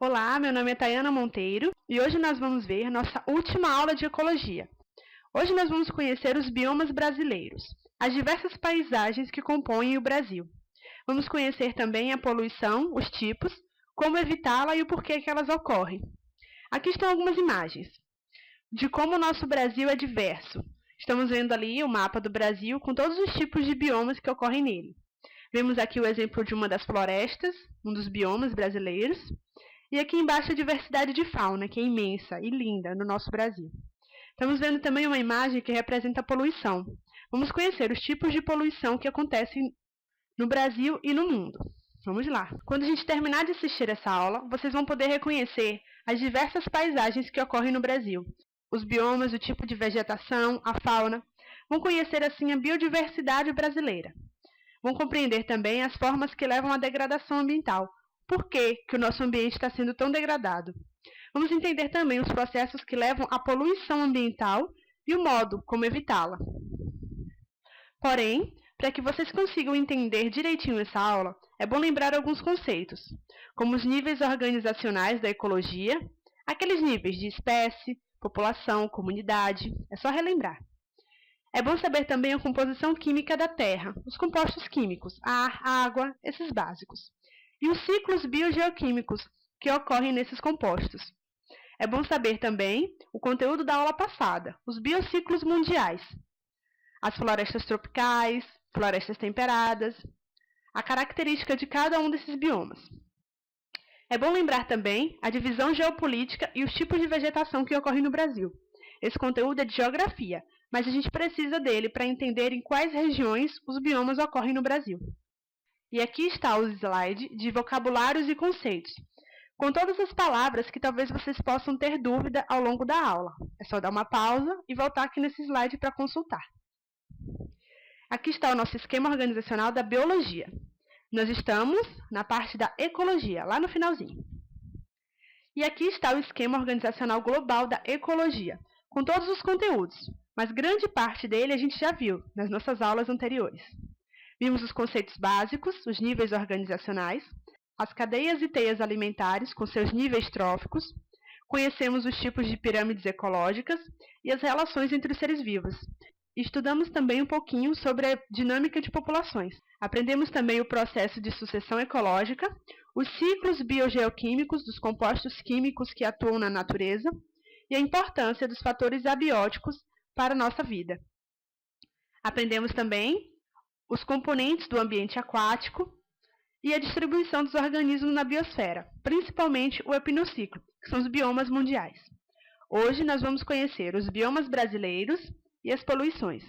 Olá, meu nome é Tayana Monteiro e hoje nós vamos ver nossa última aula de ecologia. Hoje nós vamos conhecer os biomas brasileiros, as diversas paisagens que compõem o Brasil. Vamos conhecer também a poluição, os tipos, como evitá-la e o porquê que elas ocorrem. Aqui estão algumas imagens de como o nosso Brasil é diverso. Estamos vendo ali o mapa do Brasil com todos os tipos de biomas que ocorrem nele. Vemos aqui o exemplo de uma das florestas, um dos biomas brasileiros. E aqui embaixo a diversidade de fauna, que é imensa e linda no nosso Brasil. Estamos vendo também uma imagem que representa a poluição. Vamos conhecer os tipos de poluição que acontecem no Brasil e no mundo. Vamos lá. Quando a gente terminar de assistir essa aula, vocês vão poder reconhecer as diversas paisagens que ocorrem no Brasil. Os biomas, o tipo de vegetação, a fauna. Vão conhecer assim a biodiversidade brasileira. Vão compreender também as formas que levam à degradação ambiental. Por que o nosso ambiente está sendo tão degradado? Vamos entender também os processos que levam à poluição ambiental e o modo como evitá-la. Porém, para que vocês consigam entender direitinho essa aula, é bom lembrar alguns conceitos, como os níveis organizacionais da ecologia, aqueles níveis de espécie, população, comunidade, é só relembrar. É bom saber também a composição química da Terra, os compostos químicos, ar, água, esses básicos. E os ciclos biogeoquímicos que ocorrem nesses compostos. É bom saber também o conteúdo da aula passada, os biociclos mundiais, as florestas tropicais, florestas temperadas, a característica de cada um desses biomas. É bom lembrar também a divisão geopolítica e os tipos de vegetação que ocorrem no Brasil. Esse conteúdo é de geografia, mas a gente precisa dele para entender em quais regiões os biomas ocorrem no Brasil. E aqui está o slide de vocabulários e conceitos, com todas as palavras que talvez vocês possam ter dúvida ao longo da aula. É só dar uma pausa e voltar aqui nesse slide para consultar. Aqui está o nosso esquema organizacional da biologia. Nós estamos na parte da ecologia, lá no finalzinho. E aqui está o esquema organizacional global da ecologia, com todos os conteúdos, mas grande parte dele a gente já viu nas nossas aulas anteriores. Vimos os conceitos básicos, os níveis organizacionais, as cadeias e teias alimentares com seus níveis tróficos, conhecemos os tipos de pirâmides ecológicas e as relações entre os seres vivos. Estudamos também um pouquinho sobre a dinâmica de populações. Aprendemos também o processo de sucessão ecológica, os ciclos biogeoquímicos dos compostos químicos que atuam na natureza e a importância dos fatores abióticos para a nossa vida. Aprendemos também os componentes do ambiente aquático e a distribuição dos organismos na biosfera, principalmente o epinociclo, que são os biomas mundiais. Hoje nós vamos conhecer os biomas brasileiros e as poluições.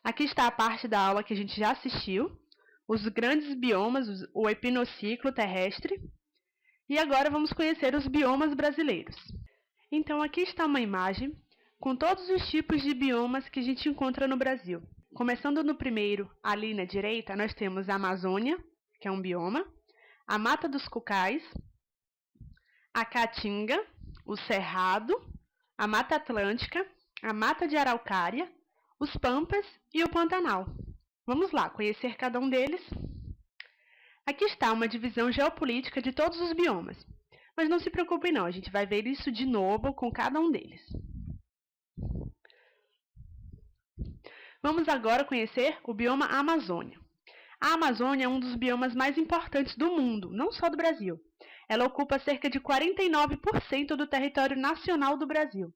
Aqui está a parte da aula que a gente já assistiu, os grandes biomas, o epinociclo terrestre, e agora vamos conhecer os biomas brasileiros. Então aqui está uma imagem com todos os tipos de biomas que a gente encontra no Brasil. Começando no primeiro, ali na direita, nós temos a Amazônia, que é um bioma, a Mata dos Cocais, a Caatinga, o Cerrado, a Mata Atlântica, a Mata de Araucária, os Pampas e o Pantanal. Vamos lá conhecer cada um deles. Aqui está uma divisão geopolítica de todos os biomas. Mas não se preocupem não, a gente vai ver isso de novo com cada um deles. Vamos agora conhecer o bioma Amazônia. A Amazônia é um dos biomas mais importantes do mundo, não só do Brasil. Ela ocupa cerca de 49% do território nacional do Brasil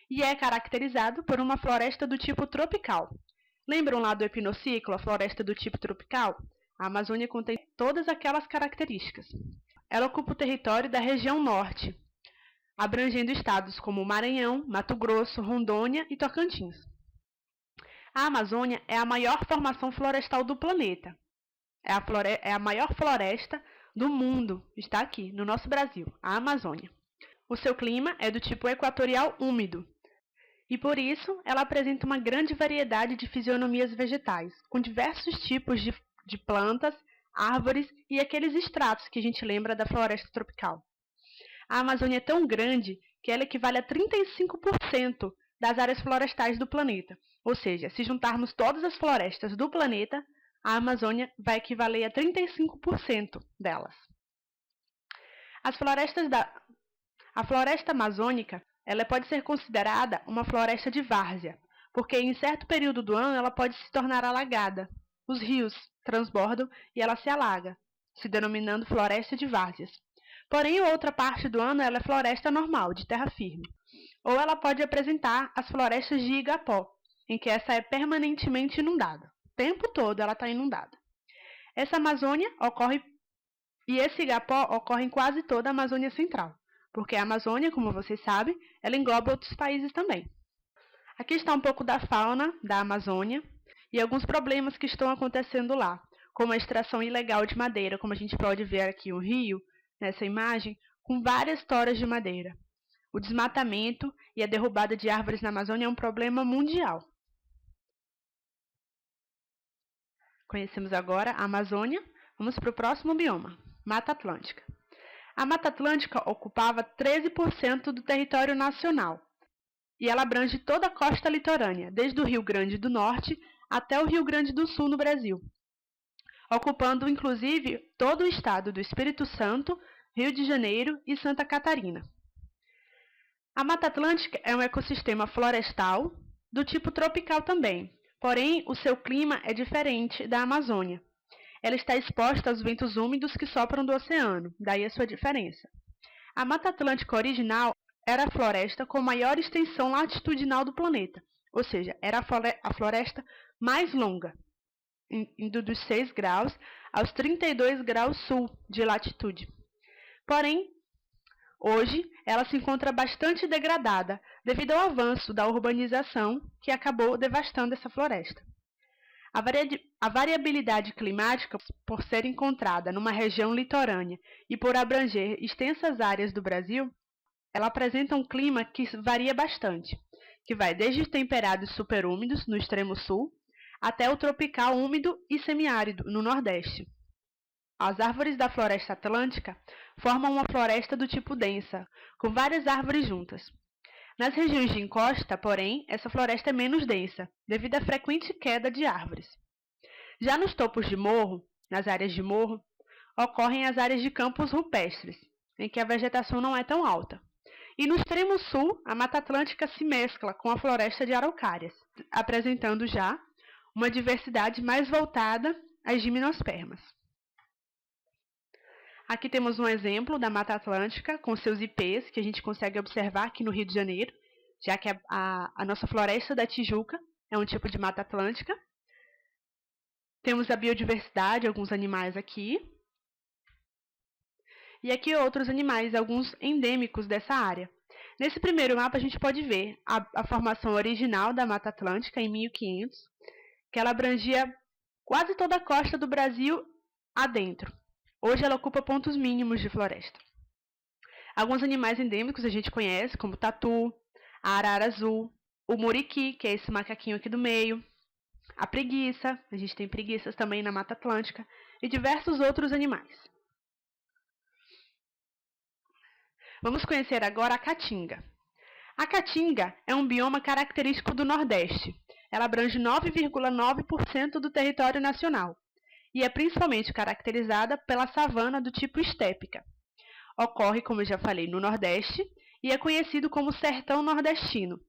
e é caracterizado por uma floresta do tipo tropical. Lembram lá do epinociclo, a floresta do tipo tropical? A Amazônia contém todas aquelas características. Ela ocupa o território da região norte, abrangendo estados como Maranhão, Mato Grosso, Rondônia e Tocantins. A Amazônia é a maior formação florestal do planeta. É a maior floresta do mundo. Está aqui, no nosso Brasil, a Amazônia. O seu clima é do tipo equatorial úmido. E por isso, ela apresenta uma grande variedade de fisionomias vegetais, com diversos tipos de plantas, árvores e aqueles estratos que a gente lembra da floresta tropical. A Amazônia é tão grande que ela equivale a 35% das áreas florestais do planeta. Ou seja, se juntarmos todas as florestas do planeta, a Amazônia vai equivaler a 35% delas. A floresta amazônica, ela pode ser considerada uma floresta de várzea, porque em certo período do ano ela pode se tornar alagada. Os rios transbordam e ela se alaga, se denominando floresta de várzeas. Porém, outra parte do ano ela é floresta normal, de terra firme. Ou ela pode apresentar as florestas de igapó, em que essa é permanentemente inundada. O tempo todo ela está inundada. Essa Amazônia ocorre, e esse igapó ocorre em quase toda a Amazônia Central, porque a Amazônia, como vocês sabem, ela engloba outros países também. Aqui está um pouco da fauna da Amazônia e alguns problemas que estão acontecendo lá, como a extração ilegal de madeira, como a gente pode ver aqui o rio, nessa imagem, com várias toras de madeira. O desmatamento e a derrubada de árvores na Amazônia é um problema mundial. Conhecemos agora a Amazônia. Vamos para o próximo bioma, Mata Atlântica. A Mata Atlântica ocupava 13% do território nacional e ela abrange toda a costa litorânea, desde o Rio Grande do Norte até o Rio Grande do Sul no Brasil, ocupando inclusive todo o estado do Espírito Santo, Rio de Janeiro e Santa Catarina. A Mata Atlântica é um ecossistema florestal do tipo tropical também, porém o seu clima é diferente da Amazônia. Ela está exposta aos ventos úmidos que sopram do oceano, daí a sua diferença. A Mata Atlântica original era a floresta com maior extensão latitudinal do planeta, ou seja, era a floresta mais longa, indo dos 6 graus aos 32 graus sul de latitude. Porém, hoje ela se encontra bastante degradada devido ao avanço da urbanização que acabou devastando essa floresta. A variabilidade climática, por ser encontrada numa região litorânea e por abranger extensas áreas do Brasil, ela apresenta um clima que varia bastante, que vai desde temperados superúmidos no extremo sul até o tropical úmido e semiárido no nordeste. As árvores da floresta atlântica formam uma floresta do tipo densa, com várias árvores juntas. Nas regiões de encosta, porém, essa floresta é menos densa, devido à frequente queda de árvores. Já nos topos de morro, nas áreas de morro, ocorrem as áreas de campos rupestres, em que a vegetação não é tão alta. E no extremo sul, a Mata Atlântica se mescla com a floresta de araucárias, apresentando já uma diversidade mais voltada às gimnospermas. Aqui temos um exemplo da Mata Atlântica com seus ipês, que a gente consegue observar aqui no Rio de Janeiro, já que a nossa floresta da Tijuca é um tipo de Mata Atlântica. Temos a biodiversidade, alguns animais aqui. E aqui outros animais, alguns endêmicos dessa área. Nesse primeiro mapa a gente pode ver a formação original da Mata Atlântica em 1500, que ela abrangia quase toda a costa do Brasil adentro. Hoje ela ocupa pontos mínimos de floresta. Alguns animais endêmicos a gente conhece, como o tatu, a arara azul, o muriqui, que é esse macaquinho aqui do meio, a preguiça, a gente tem preguiças também na Mata Atlântica, e diversos outros animais. Vamos conhecer agora a caatinga. A caatinga é um bioma característico do Nordeste. Ela abrange 9,9% do território nacional e é principalmente caracterizada pela savana do tipo estépica. Ocorre, como eu já falei, no Nordeste e é conhecido como sertão nordestino.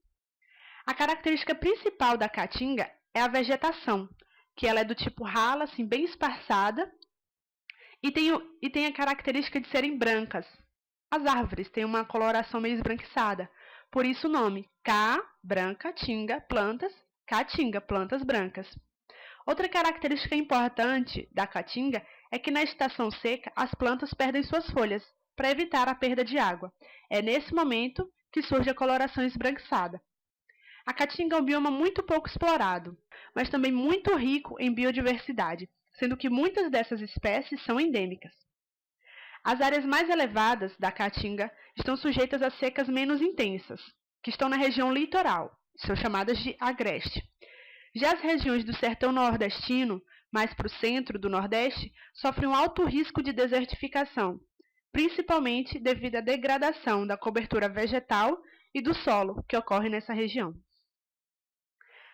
A característica principal da caatinga é a vegetação, que ela é do tipo rala, assim, bem esparçada, e tem a característica de serem brancas. As árvores têm uma coloração meio esbranquiçada, por isso o nome branca, tinga, plantas, caatinga, plantas brancas. Outra característica importante da caatinga é que na estação seca as plantas perdem suas folhas para evitar a perda de água. É nesse momento que surge a coloração esbranquiçada. A caatinga é um bioma muito pouco explorado, mas também muito rico em biodiversidade, sendo que muitas dessas espécies são endêmicas. As áreas mais elevadas da caatinga estão sujeitas a secas menos intensas, que estão na região litoral, são chamadas de agreste. Já as regiões do sertão nordestino, mais para o centro do Nordeste, sofrem um alto risco de desertificação, principalmente devido à degradação da cobertura vegetal e do solo que ocorre nessa região.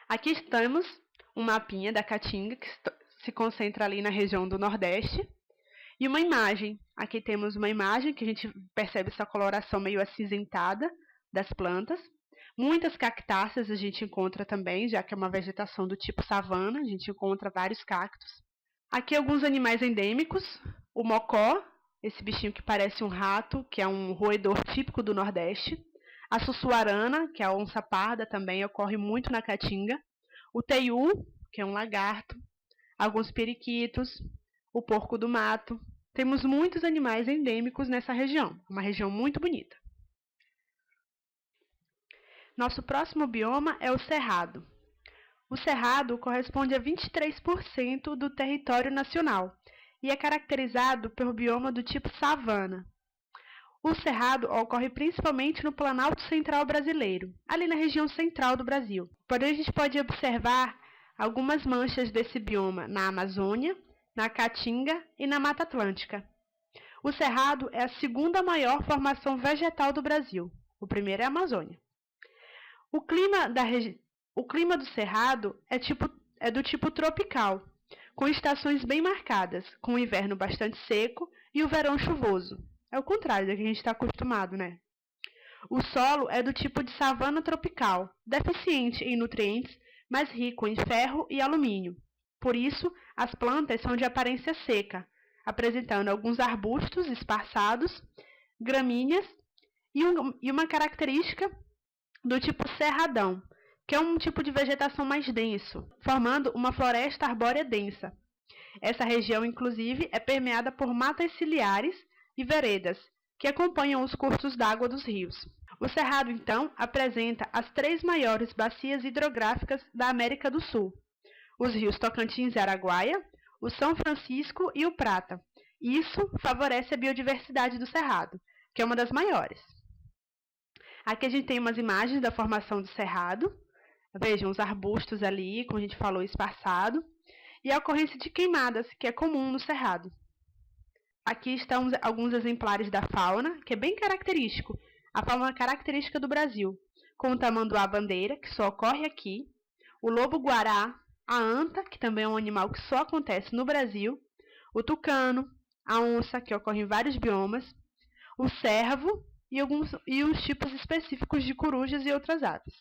Aqui estamos um mapinha da caatinga que se concentra ali na região do Nordeste. E uma imagem. Aqui temos uma imagem que a gente percebe essa coloração meio acinzentada das plantas. Muitas cactáceas a gente encontra também, já que é uma vegetação do tipo savana, a gente encontra vários cactos. Aqui alguns animais endêmicos, o mocó, esse bichinho que parece um rato, que é um roedor típico do Nordeste. A sussuarana, que é a onça parda também, ocorre muito na Caatinga. O teiu, que é um lagarto. Alguns periquitos. O porco do mato. Temos muitos animais endêmicos nessa região, uma região muito bonita. Nosso próximo bioma é o Cerrado. O Cerrado corresponde a 23% do território nacional e é caracterizado pelo bioma do tipo savana. O Cerrado ocorre principalmente no Planalto Central brasileiro, ali na região central do Brasil. Porém, a gente pode observar algumas manchas desse bioma na Amazônia, na Caatinga e na Mata Atlântica. O Cerrado é a segunda maior formação vegetal do Brasil. O primeiro é a Amazônia. O clima do Cerrado é do tipo tropical, com estações bem marcadas, com o inverno bastante seco e o verão chuvoso. É o contrário do que a gente está acostumado, né? O solo é do tipo de savana tropical, deficiente em nutrientes, mas rico em ferro e alumínio. Por isso, as plantas são de aparência seca, apresentando alguns arbustos esparçados, gramíneas e uma característica do tipo cerradão, que é um tipo de vegetação mais denso, formando uma floresta arbórea densa. Essa região, inclusive, é permeada por matas ciliares e veredas, que acompanham os cursos d'água dos rios. O Cerrado, então, apresenta as 3 maiores bacias hidrográficas da América do Sul: os rios Tocantins e Araguaia, o São Francisco e o Prata. Isso favorece a biodiversidade do Cerrado, que é uma das maiores. Aqui a gente tem umas imagens da formação do Cerrado. Vejam os arbustos ali, como a gente falou, esparçado. E a ocorrência de queimadas, que é comum no Cerrado. Aqui estão alguns exemplares da fauna, que é bem característico. A fauna característica do Brasil, com o tamanduá-bandeira, que só ocorre aqui. O lobo-guará, a anta, que também é um animal que só acontece no Brasil. O tucano, a onça, que ocorre em vários biomas. O cervo, e os tipos específicos de corujas e outras aves.